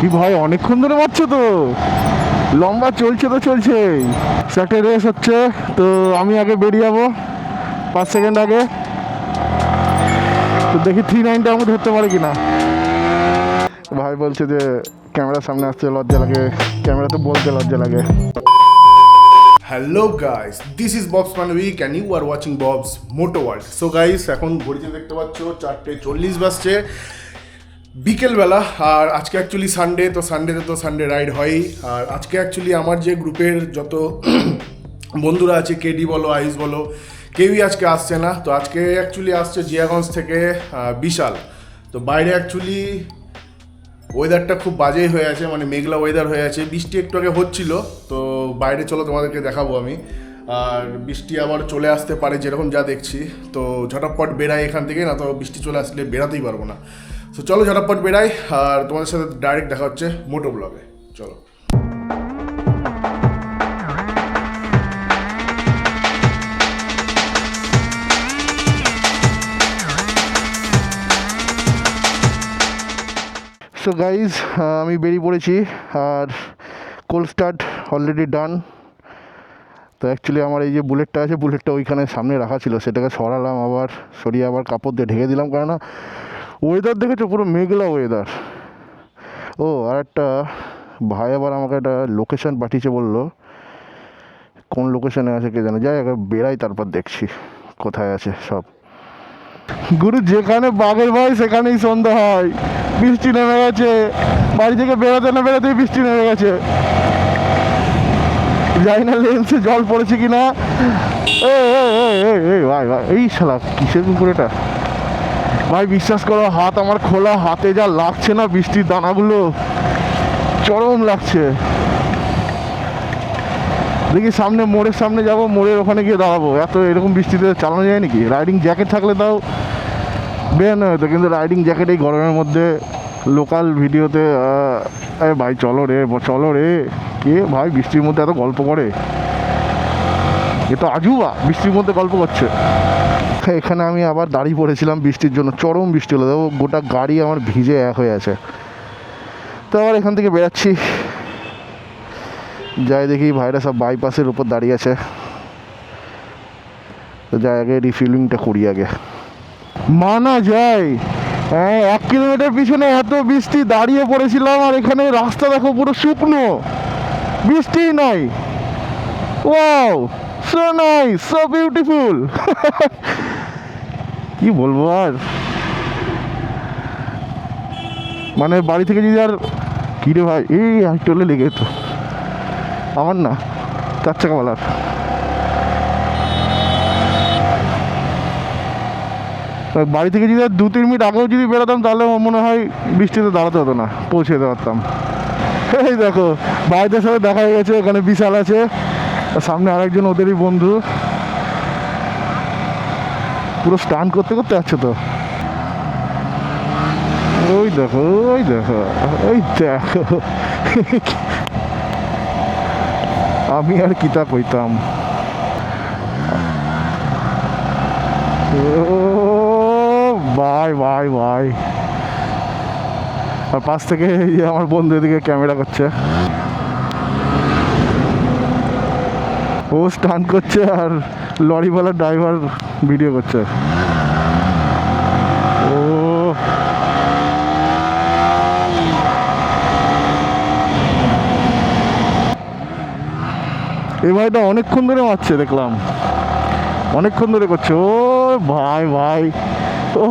কি ভাই অনেকক্ষণ ধরে মারছো তো, লম্বা চলছে তো চলছেই। একটা রেস হচ্ছে তো আমি আগে বেরিয়ে যাবো 5 সেকেন্ড আগে, তো দেখি 3-9টা আমি ধরতে পারি কিনা। ভাই বলছে যে ক্যামেরার সামনে আসতে লজ্জা লাগে, ক্যামেরাতে বলতে লজ্জা লাগে। Hello guys, this is Bob's Manabik and you are watching Bob's Moto World. So guys, এখন ঘড়িতে দেখতে পাচ্ছ 4:40 বাজছে বিকেলবেলা। আর আজকে অ্যাকচুয়ালি সানডে, তো সানডেতে তো সানডে রাইড হয়ই। আর আজকে অ্যাকচুয়ালি আমার যে গ্রুপের যত বন্ধুরা আছে, কেডি বলো আইস বলো, কেউই আজকে আসছে না। তো আজকে অ্যাকচুয়ালি আসছে জিয়াগঞ্জ থেকে বিশাল। তো বাইরে অ্যাকচুয়ালি ওয়েদারটা খুব বাজেই হয়ে আছে, মানে মেঘলা ওয়েদার হয়ে আছে। বৃষ্টি একটু আগে হচ্ছিল, তো বাইরে চলো তোমাদেরকে দেখাবো আমি। আর বৃষ্টি আবার চলে আসতে পারে যেরকম যা দেখছি। তো ঝটাপট বেরাই এখান থেকে, না তো বৃষ্টি চলে আসলে বেরাতেই পারবো না। তো চলো ঝটাপট বেরাই, আর তোমাদের সাথে ডাইরেক্ট দেখা হচ্ছে মোটো ব্লগে। চলো। সো গাইজ, আমি বেরিয়ে পড়েছি আর কোল্ড স্টার্ট অলরেডি ডান। তো অ্যাকচুয়ালি আমার এই যে বুলেটটা আছে, বুলেটটা ওইখানে সামনে রাখা ছিল, সেটাকে সরালাম, আবার সরিয়ে আবার কাপড় দিয়ে ঢেকে দিলাম, কেননা ওয়েদার দেখেছো পুরো মেঘলা ওয়েদার। ও আর একটা ভাই আবার আমাকে একটা লোকেশান পাঠিয়েছে, বললো কোন লোকেশানে আছে কে জানে। যাই একবার বেরাই, তারপর দেখছি কোথায় আছে সব। গুরু, যেখানে বাঘের ভয় সেখানেই সন্ধ্যা হয়। বৃষ্টি নেমে গেছে, বাড়ি থেকে বেরোতে না বেরোতেই বৃষ্টি নেমে গেছে। জানি না লেন্সে জল পড়েছে কিনা। ভাই ভাই, এই শালা কিসের কুকুর এটা? ভাই বিশ্বাস করো, হাত আমার খোলা, হাতে যা লাগছে না বৃষ্টির দানাগুলো, চরম লাগছে। দেখি সামনে মোড়ের সামনে যাব, মোড়ের ওখানে গিয়ে দাঁড়াবো। এত এরকম বৃষ্টিতে চালানো যায় নাকি? রাইডিং জ্যাকেট থাকলে তাও বেরোনো হতো, কিন্তু রাইডিং জ্যাকেট এই গরমের মধ্যে লোকাল ভিডিওতে ভাই চলো রে চলো রে। কে ভাই বৃষ্টির মধ্যে এত গল্প করে? এ তো আজুবা, বৃষ্টির মধ্যে গল্প করছে। এখানে আমি আবার দাঁড়িয়ে পড়েছিলাম বৃষ্টির জন্য, চরম বৃষ্টি হলো, দেখো গোটা গাড়ি আমার ভিজে এক হয়ে আছে। তো আবার এখান থেকে বেরাচ্ছি, যাই দেখি ভাইরা সব বাইপাসের উপর দাঁড়িয়ে আছে। তো যাই আগে রিফিলিংটা করি আগে। মানা যায়, হ্যাঁ 1 কিলোমিটার পিছনে এত বৃষ্টি, দাঁড়িয়ে পড়েছিলাম, আর এখানে রাস্তা দেখো পুরো শুকনো, বৃষ্টিই নাই। Wow, so nice, so beautiful. কি বলবো আর, মানে বাড়ি থেকে যদি আর কিরে ভাই, এই হাইটলে লেগে যেত আমার, না 4 চাকাওয়ালার। বাড়ি থেকে যদি আর 2-3 মিনিট আগেও যদি বেরোতাম, তাহলে মনে হয় বৃষ্টিতে দাঁড়াতে হতো না, পৌঁছে যেতে পারতাম। এই দেখো ভাইদের সাথে দেখা হয়ে গেছে, এখানে বিশাল আছে, সামনে আরেকজন ওদেরই বন্ধু, পুরো স্টান করতে করতে যাচ্ছে। তো ওই দেখো ওই দেখো ওই দেখো, আমি আর কিতা কইতাম। ও ভাই ভাই ভাই, আর পাশ থেকে আমার বন্ধু এদিকে ক্যামেরা করছে, ও স্টান করছে, আর লরিওয়ালা ড্রাইভার ভিডিও করছে। ও এই ভাইটা অনেকক্ষণ ধরে মারছে, দেখলাম অনেকক্ষণ ধরে করছে। ও ভাই ভাই, ও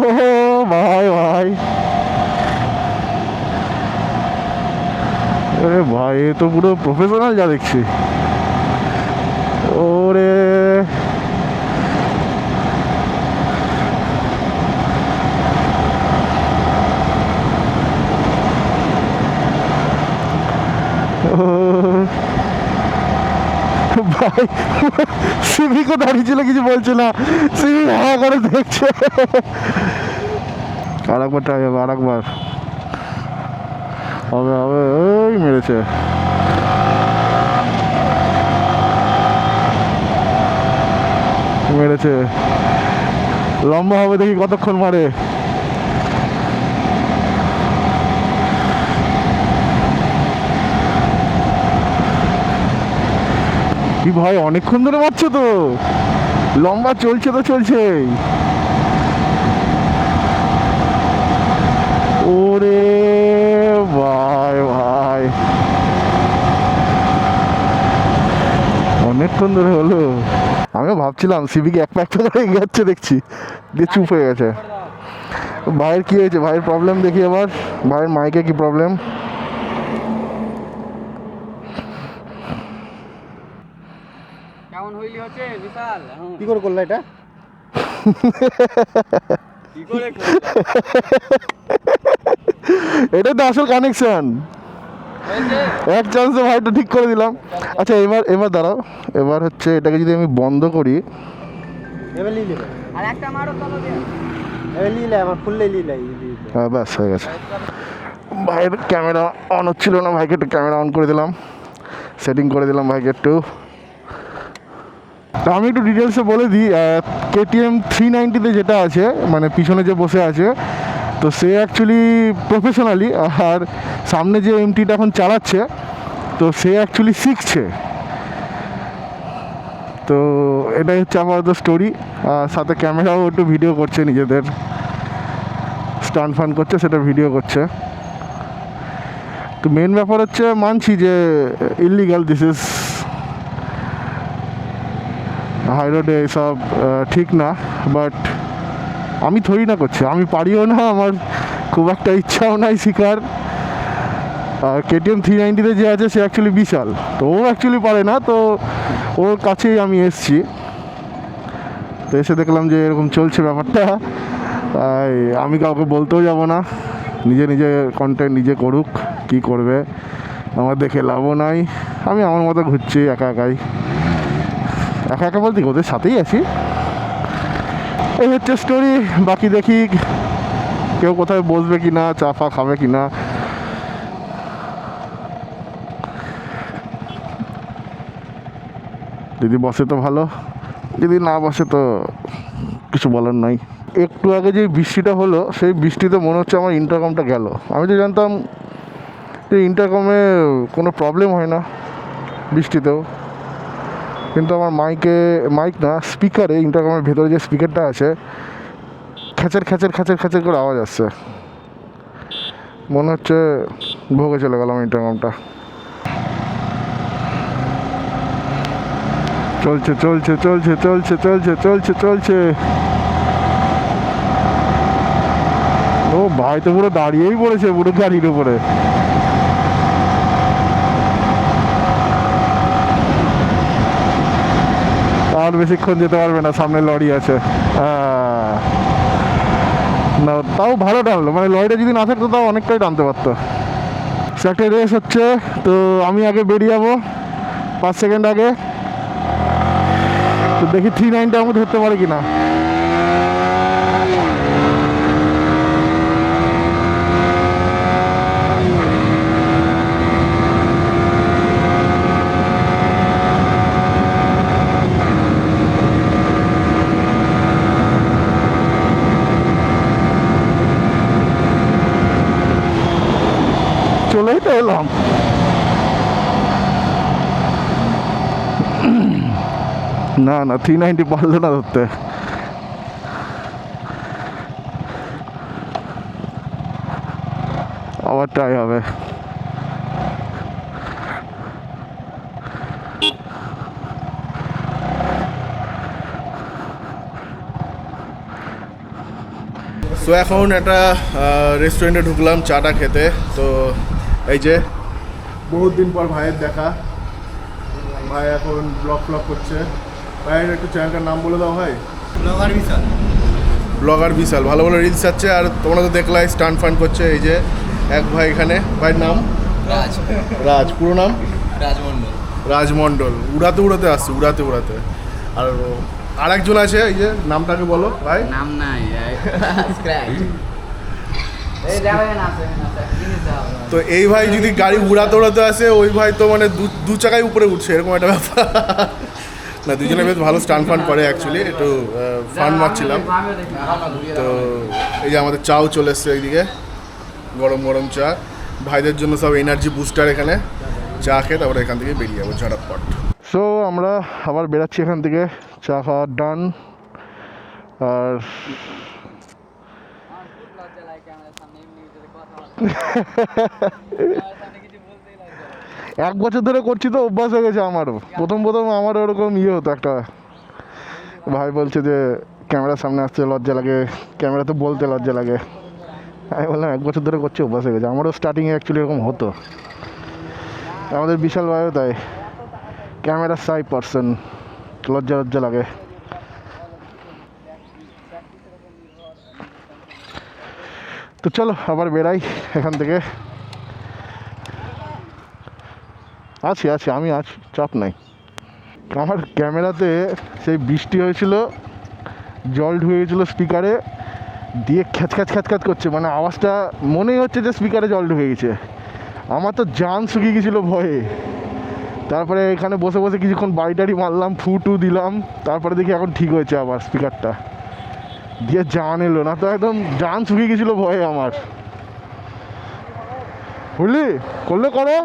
ভাই ভাই, আরে ভাই এ তো পুরো প্রফেশনাল যা দেখছি। ওরে ভাই, সিভিকও দাঁড়িয়েছিল, কিছু বলছে না, সিভিক হা করে দেখছে। আরেকবার ট্রাই হবে, আরেকবার হবে হবে। ওই মেরেছে, মেরেছে, লম্বা হবে, দেখি কতক্ষণ মারে। কি ভাই অনেকক্ষণ ধরে মারছো তো, লম্বা চলছে তো চলছেই। ওরে ভাই ভাই, অনেকক্ষণ ধরে হলো। আমিও ভাবছিলাম সিভিকে এক প্যাক করে এগিয়ে যাচ্ছে, দেখছি দিয়ে চুপ হয়ে গেছে। ভাইয়ের কি হয়েছে, ভাইয়ের প্রবলেম দেখি আবার, ভাইয়ের মাইকে কি প্রবলেম। কেমন হইলি হচ্ছে বিশাল কি করে করলো এটা? কি করে এটাই তো আসল কানেকশন। এক চান্সে ভাইটা ঠিক করে দিলাম। আচ্ছা এবার দাঁড়াও, এবার হচ্ছে এটাকে যদি আমি বন্ধ করি, এবার লিলে আর একটা মারো তলো দিয়ে এবার লিলে আমার ফুললে লিলে হ্যাঁ ব্যাস হয়ে গেছে। ভাইয়ের ক্যামেরা অন হচ্ছিল না, ভাইকে একটু ক্যামেরা অন করে দিলাম, সেটিং করে দিলাম ভাইকে একটু। তা আমি একটু ডিটেলসে বলে দিই, KTM 390-তে যেটা আছে, মানে পিছনে যে বসে আছে, তো সে অ্যাকচুয়ালি প্রফেশনালি, আর সামনে যে MT-টা এখন চালাচ্ছে, তো সে অ্যাকচুয়ালি শিখছে। তো এটাই হচ্ছে আপাতত স্টোরি। সাথে ক্যামেরাও একটু ভিডিও করছে, নিজেদের স্টান্ট ফান করছে, সেটা ভিডিও করছে। তো মেন ব্যাপার হচ্ছে, মানছি যে ইললিগাল, দিস ইজ হাই রোডে এসব ঠিক না, বাট আমি থরি না করছি, আমি পারিও না, আমার খুব একটা ইচ্ছাও নাই শিকার। আর KTM 390-তে যে আছে সে অ্যাকচুয়ালি বিশাল, তো ও অ্যাকচুয়ালি পারে না, তো ওর কাছেই আমি এসছি। তো এসে দেখলাম যে এরকম চলছে ব্যাপারটা, তাই আমি কাউকে বলতেও যাব না, নিজে নিজে কন্টেন্ট নিজে করুক, কি করবে, আমার দেখে লাভও নাই। আমি আমার মতো ঘুরছি একা একাই, একা একা বলতে ওদের সাথেই আছি। এই হচ্ছে স্টোরি। বাকি দেখি কেউ কোথায় বসবে কি না, চা ফা খাবে কি না। যদি বসে তো ভালো, যদি না বসে তো কিছু বলার নাই। একটু আগে যে বৃষ্টিটা হলো, সেই বৃষ্টিতে মনে হচ্ছে আমার ইন্টারকমটা গেল। আমি তো জানতাম যে ইন্টারকমে কোনো প্রবলেম হয় না বৃষ্টিতেও, কিন্তু আমার মাইক না, স্পিকারে, ইন্টারকমের ভেতরে যে স্পিকারটা আছে, খ্যাচের খ্যাচের খ্যাচের খ্যাচের করে আওয়াজ আসছে। মনে হচ্ছে ভোগে চলে গেলাম ইন্টারকমটা। চলছে চলছে চলছে চলছে চলছে চলছে চলছে। ও ভাই তো পুরো দাঁড়িয়েই পড়েছে পুরো গাড়ির উপরে। আর বেশিক্ষণ যেতে পারবে না, সামনে লরি আছে। না তাও ভালো টানলো, মানে লরিটা যদি না থাকতো তাও অনেকটাই টানতে পারতো। সে একটা রেস হচ্ছে, তো আমি আগে বেরিয়ে যাবো 5 সেকেন্ড আগে। তো দেখি 390 আমাকে ধরতে পারে কিনা। চলেই তো এলাম। না না 390 পারলো না ধরতে। আবার ট্রাই হবে। সো এখন একটা রেস্টুরেন্টে ঢুকলাম চাটা খেতে। তো এই যে বহুত দিন পর ভাইয়ের দেখা, ভাই এখন ব্লগ করছে। ভাইয়ের একটু চ্যানেলটার নাম বলে দাও ভাই। ব্লগার বিশাল ভালো ভালো রিলস আছে, আর তোমরা তো দেখলাই স্টান্ট ফান করছে। এই যে এক ভাই এখানে, ভাইয়ের নাম রাজ, পুরো নাম রাজমণ্ডল। উড়াতে আসছে, উড়াতে। আর একজন আছে, এই যে নামটাকে বলো ভাই। নাম নাই তো এই ভাই যদি গাড়ি উড়াতে আসে, ওই ভাই তো মানে দু চাকায় উপরে উঠছে, এরকম একটা ব্যাপার। না দুজনে বেশ ভালো স্টান্ট ফান করে অ্যাকচুয়ালি, একটু ফান মারছিলাম। তো এই যে আমাদের চাও চলে এসছে এইদিকে, গরম গরম চা। ভাইদের জন্য সব এনার্জি বুস্টার এখানে চা খেয়ে তারপরে এখান থেকে বেরিয়ে যাবো ঝটাপট। সো আমরা আবার বেরাচ্ছি এখান থেকে, চা খাওয়ার ডান। আর আমার খুব লজ্জা লাগে ক্যামেরার সামনে এমনি ভিতরে কথা বলতে। আমার সামনে কিছু বলতেই লজ্জা লাগে। 1 বছর ধরে করছি তো অভ্যাস হয়ে গেছে আমারও। প্রথম আমারও ওরকম হতো একটা, ভাই বলছে যে ক্যামেরার সামনে আসতে লজ্জা লাগে, ক্যামেরাতে বলতে লজ্জা লাগে। আমি বললাম 1 বছর ধরে করছি অভ্যাস হয়ে গেছে। আমারও স্টার্টিংয়ে অ্যাকচুয়ালি এরকম হতো। আমাদের বিশাল ভাইও তাই, ক্যামেরা সাই পার্সন, লজ্জা লাগে। তো চলো আবার বেরাই এখান থেকে। আমি আছি, চাপ নাই। আমার ক্যামেরাতে সেই বৃষ্টি হয়েছিল, জল ঢুকে গেছিলো স্পিকারে, দিয়ে খ্যাচ করছে, মানে আওয়াজটা মনেই হচ্ছে যে স্পিকারে জল ঢুকে গেছে। আমার তো জান শুকিয়ে গেছিলো ভয়ে। তারপরে এখানে বসে বসে কিছুক্ষণ বাড়ি মারলাম, ফুটু দিলাম, তারপরে দেখি এখন ঠিক হয়েছে আবার স্পিকারটা, দিয়ে জান এলো, না তো একদম জান শুকিয়ে গেছিলো ভয়ে আমার। বুঝলি, করলে করো।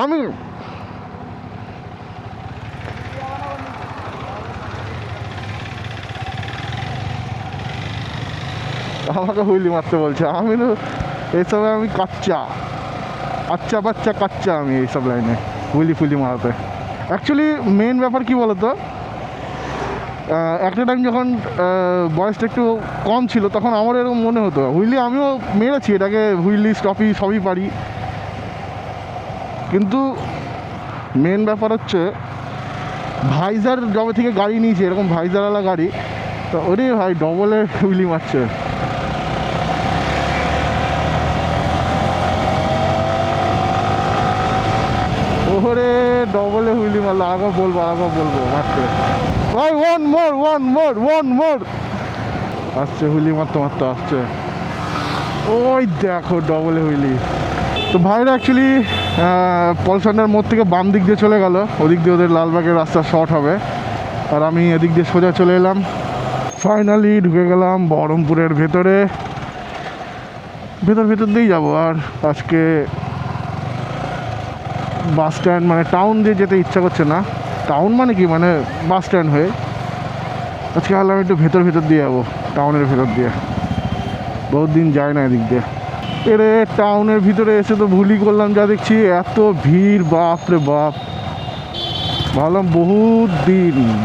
আমি আমাকে হুইলি মারতে বলছে, আমি তো এইসবে আমি কাচ্চা আমি এইসব লাইনে ফুলি মারাতে। অ্যাকচুয়ালি মেন ব্যাপার কি বলতো, একটা টাইম যখন বয়সটা একটু কম ছিল তখন আমার এরকম মনে হতো হুইলি আমিও মেরেছি, এটাকে হুইলি স্টপি সবই পারি, কিন্তু মেন ব্যাপার হচ্ছে ভাইজার জবে থেকে গাড়ি নিয়েছি, এরকম ভাইজারওয়ালা গাড়ি, তো ওরে ভাই ডবলে হুইলি মারছে। ওরে ডবলে হুইলি মারলো, আগে বলবো মারতে ভাই, ওয়ান মোর আসছে, হুইলি মারতে আসছে। ওই দেখো ডবলে হুইলি। তো ভাইরা অ্যাকচুয়ালি পলসান্ডার মোড় থেকে বাম দিক দিয়ে চলে গেল, ওদিক দিয়ে ওদের লালবাগের রাস্তা শর্ট হবে, আর আমি এদিক দিয়ে সোজা চলে এলাম। ফাইনালি ঢুকে গেলাম বহরমপুরের ভেতর দিয়েই যাবো। আর আজকে বাস স্ট্যান্ড মানে টাউন দিয়ে যেতে ইচ্ছা করছে না, টাউন মানে কি মানে বাস স্ট্যান্ড হয়ে, আজকে ভাবলাম একটু ভেতর দিয়ে যাবো, টাউনের ভেতর দিয়ে, বহুত দিন যায় না এদিক দিয়ে। এরে টাউনের ভিতরে এসে তো ভুলই করলাম, যা দেখছি এত ভিড়, বাপ রে বাপ। ভাবলাম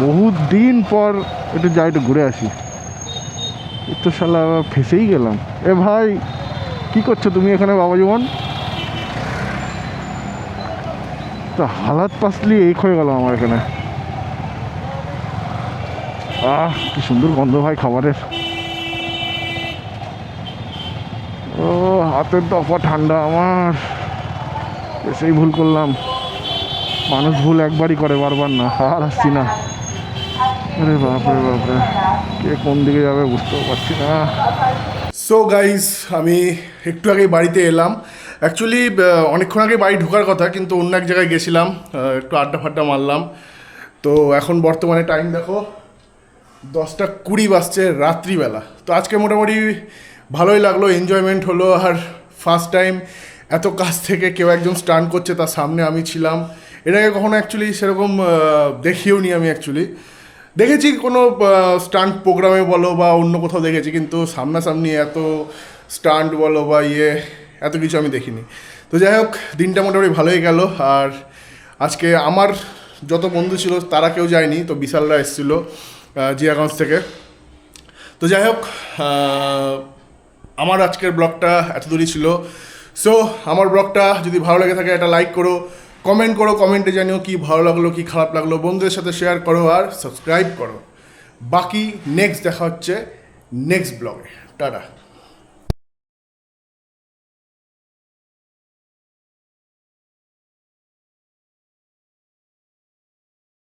বহুত দিন পর একটু যাই, একটু ঘুরে আসি, একটু শালা ফেসেই গেলাম। এ ভাই কি করছো তুমি এখানে বাবা জীবন? তো হালাত পাসলি এক হয়ে গেল আমার এখানে। কি সুন্দর গন্ধ ভাই খাবারের। ও হাতের দফা ঠান্ডা আমার, এসেই ভুল করলাম। মানুষ ভুল একবারই করে, বারবার না। আর আসছি না। আরে বাপরে কে কোন দিকে যাবে বুঝতেও পারছি না। সো গাইস, আমি একটু আগে বাড়িতে এলাম। অ্যাকচুয়ালি অনেকক্ষণ আগে বাড়ি ঢোকার কথা, কিন্তু অন্য এক জায়গায় গেছিলাম, একটু আড্ডা মারলাম। তো এখন বর্তমানে টাইম দেখো 10:20 বাজছে রাত্রিবেলা। তো আজকে মোটামুটি ভালোই লাগলো, এনজয়মেন্ট হলো। আর ফার্স্ট টাইম এত কাছ থেকে কেউ একজন স্টান্ট করছে, তার সামনে আমি ছিলাম। এটাকে কখনো অ্যাকচুয়ালি সেরকম দেখিও নি আমি। অ্যাকচুয়ালি দেখেছি কোনো স্টান্ট প্রোগ্রামে বলো বা অন্য কোথাও দেখেছি, কিন্তু সামনাসামনি এত স্টান্ট বলো বা এত কিছু আমি দেখিনি। তো যাই হোক, দিনটা মোটামুটি ভালোই গেল। আর আজকে আমার যত বন্ধু ছিল তারা কেউ যায়নি, তো বিশালরা এসেছিলো জিয়াগঞ্জ থেকে। তো যাই হোক, আমার আজকের ব্লগটা এত দূরই ছিল। সো আমার ব্লগটা যদি ভালো লেগে থাকে একটা লাইক করো, কমেন্ট করো, কমেন্টে জানিও কি ভালো লাগলো কি খারাপ লাগলো, বন্ধুদের সাথে শেয়ার করো আর সাবস্ক্রাইব করো। বাকি নেক্সট দেখা হচ্ছে নেক্সট ব্লগে। টাটা।